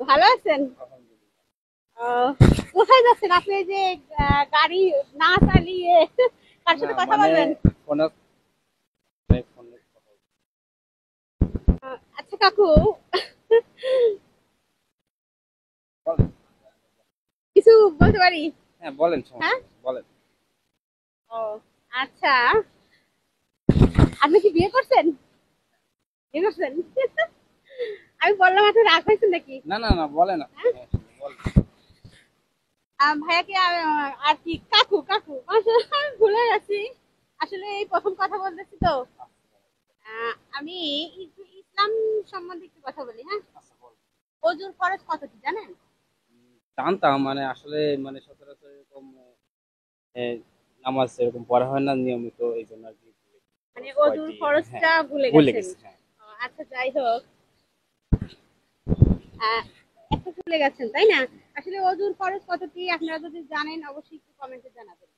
ভালো আছেন? আহ, কোথায় যাচ্ছেন আপনি? এই যে গাড়ি না চালিয়ে কার না সাথে কথা মানে বলবেন? ফোনে ফোনে আচ্ছা কাকু, বলেন। কিছু বলতে পারি? হ্যাঁ বলেন, সমস্যা হ্যাঁ। নেই, বলেন। ও আচ্ছা, আপনি কি বিয়ে করছেন? বিয়ে করছেন? আমি বললাম আপনি রাগ হয়েছেন নাকি? না না না, বলেন আপনি, হ্যাঁ? সমস্যা নেই, বলেন। ভাইয়াকে আর কি কাকু কাকু আসলে আমি ভুলে গেছি। আসলে এই প্রথম কথা বলতেছি তো। আমি ইসলাম সম্বন্ধে একটু কথা বলি, হ্যাঁ। আচ্ছা, বলেন। অজুর খরচ কত কি জানেন? জানতাম, মানে আসলে মানে সচরাচর এরকম এ, নামাজ এরকম পড়া হয় না নিয়মিত, এই জন্য আর কি মানে খরচ অজুর কয়টি। হ্যাঁ, খরচটা ভুলে ভুলে গেছেন? গেছি, হ্যাঁ। আচ্ছা যাই হোক, আহ, একটা ভুলে গেছেন তাই না? আসলে অজুর খরচ কত কি আপনারা যদি জানেন অবশ্যই একটু কমেন্টে জানাবেন।